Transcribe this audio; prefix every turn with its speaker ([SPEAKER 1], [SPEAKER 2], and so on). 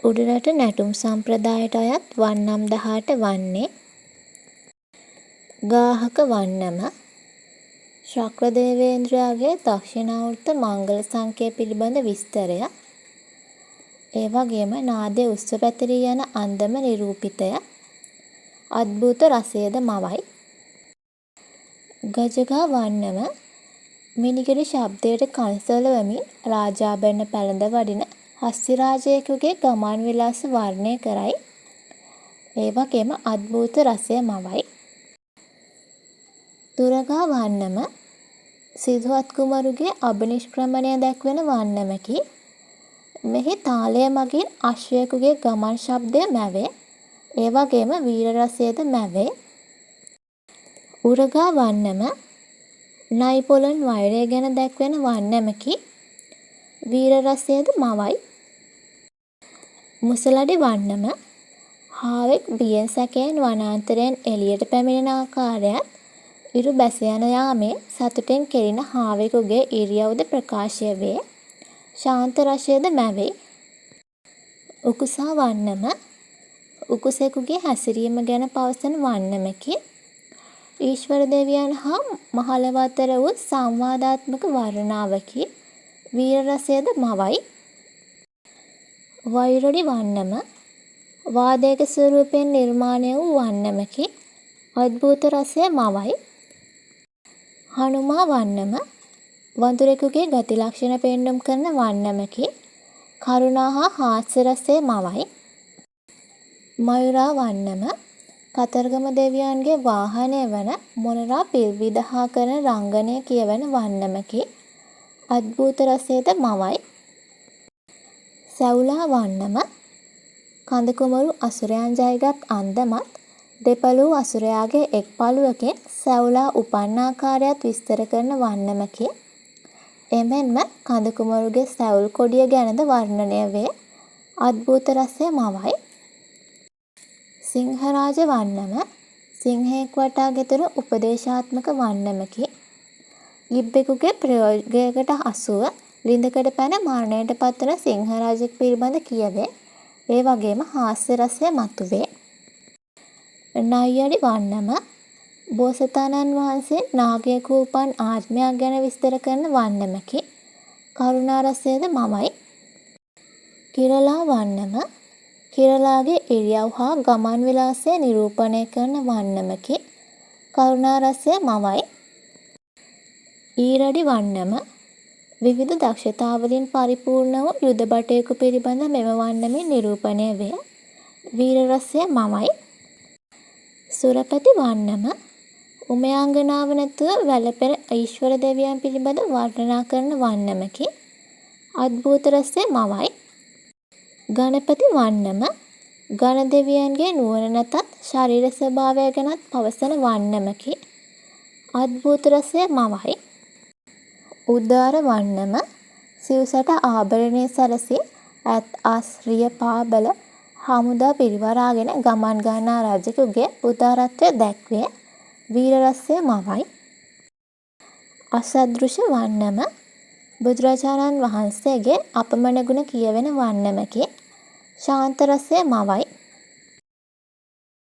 [SPEAKER 1] උඩරට නැටුම් සම්ප්‍රදායට අයත් වන්නම් 18 වන්නේ ගාහක වන්නම ශක්‍රදේවේන්ද්‍රයාගේ දක්ෂිණාවෘත මංගල සංකේ පිළිබඳ විස්තරය, ඒ වගේම නාදයේ උස්ව පැතිරී යන අන්දම නිරූපිතය, අද්භූත රසයද මවයි. ගජගා වන්නම මිනිගිරි ශබ්දයට කංසලවමින් රාජාභරණ පැළඳ වඩින හස්තිරාජයෙකුගේ ගමන් විලාස වර්ණය කරයි. ඒ වගේම අද්භූත රසය මවයි. තුරගා වන්නම සිදුහත් කුමරුගේ අභිනිෂ්ක්‍රමණය දැක්වෙන වන්නමකි. මෙහි තාලය මගින් අශ්වයෙකුගේ ගමන් ශබ්දය මැවේ. ඒ වගේම වීර රසයද මැවේ. උරගා වන්නම නයි පොළොන් වෛරය ගැන දැක්වෙන වන්නමකි. වීර රසයද මවයි. මුසලඩි වන්නම හාවෙක් බියෙන් සැකයෙන් වනාන්තරයෙන් එළියට පැමිණෙන ආකාරයත්, ඉරු බැස යන යාමේ සතුටෙන් කෙරෙන හාවෙකුගේ ඉරියව්ද ප්‍රකාශය වේ. ශාන්ත රසයද මැවේ. උකුසා වන්නම උකුසෙකුගේ හැසිරීම ගැන පවසන වන්නමකි. ඊශ්වර දෙවියන් හා මහලව අතර වූ සංවාදාත්මක වර්ණනාවකි. වීර රසයද මවයි. වෛරොඩි වන්නම වාදයක ස්වරූපයෙන් නිර්මාණය වූ වන්නමකි. අද්භූත රසය මවයි. හනුමා වන්නම වඳුරෙකුගේ ගති ලක්ෂණ පෙන්නුම් කරන වන්නමකි. කරුණා හා හාස්‍ය රසය මවයි. මයුරා වන්නම කතරගම දෙවියන්ගේ වාහනය වන මොණරා පිල්විදහා කරන රංගනය කියවන වන්නමකි. අද්භූත රසයද මවයි. සැවුලා වන්නම කඳකුමරු අසුරයන් ජයගත් අන්දමත් දෙපළූ අසුරයාගේ එක් පළුවකින් සැවුලා උපන් ආකාරයත් විස්තර කරන වන්නමකි. එමෙන්ම කඳකුමරුගේ සැවුල් කොඩිය ගැනද වර්ණනය වේ. අද්භූත රසය මවයි. සිංහරාජ වන්නම සිංහයෙක් වටා ගෙතුණු උපදේශාත්මක වන්නමකි. ඉබ්බෙකුගේ ප්‍රයෝගයකට හසුව ළිඳකට පැන මරණයට පත්වන සිංහරාජෙක් පිළිබඳ කියවේ. ඒ වගේම හාස්‍ය රසය මතුවේ. නයිඅඩි වන්නම බෝසතාණන් වහන්සේ නාගයෙකු උපන් ආත්මයක් ගැන විස්තර කරන වන්නමකි. කරුණා රසයද මවයි. කිරලා වන්නම කිරලාගේ ඉරියව් හා ගමන් විලාසය නිරූපණය කරන වන්නමකි. කරුණා රසය මවයි. ඊරඩි වන්නම විවිධ දක්ෂතාවලින් පරිපූර්ණ වූ යුද භටයෙකු පිළිබඳ මෙම වන්නමින් නිරූපණය වේ. වීර රසය මවයි. සුරපති වන්නම උමයාංගනාව නැතුව වැළපෙන ඊශ්වර දෙවියන් පිළිබඳ වර්ණනා කරන වන්නමකි. අද්භූත රසය මවයි. ගණපති වන්නම ගණ දෙවියන්ගේ නුවණ නැතත් ශරීර ස්වභාවය ගැනත් පවසන වන්නමකි. අද්භූත රසය මවයි. උදාර වන්නම සිව්සට ආභරණය සැරසී ඇත් අස් රිය පාබල හමුදා පිරිවරාගෙන ගමන් ගන්නා රජෙකුගේ උදාරත්වය දැක්වේ. වීර රසය මවයි. අසදෘශ වන්නම බුදුරජාණන් වහන්සේගේ අපමණ ගුණ කියවෙන වන්නමකි. ශාන්ත රසය මවයි.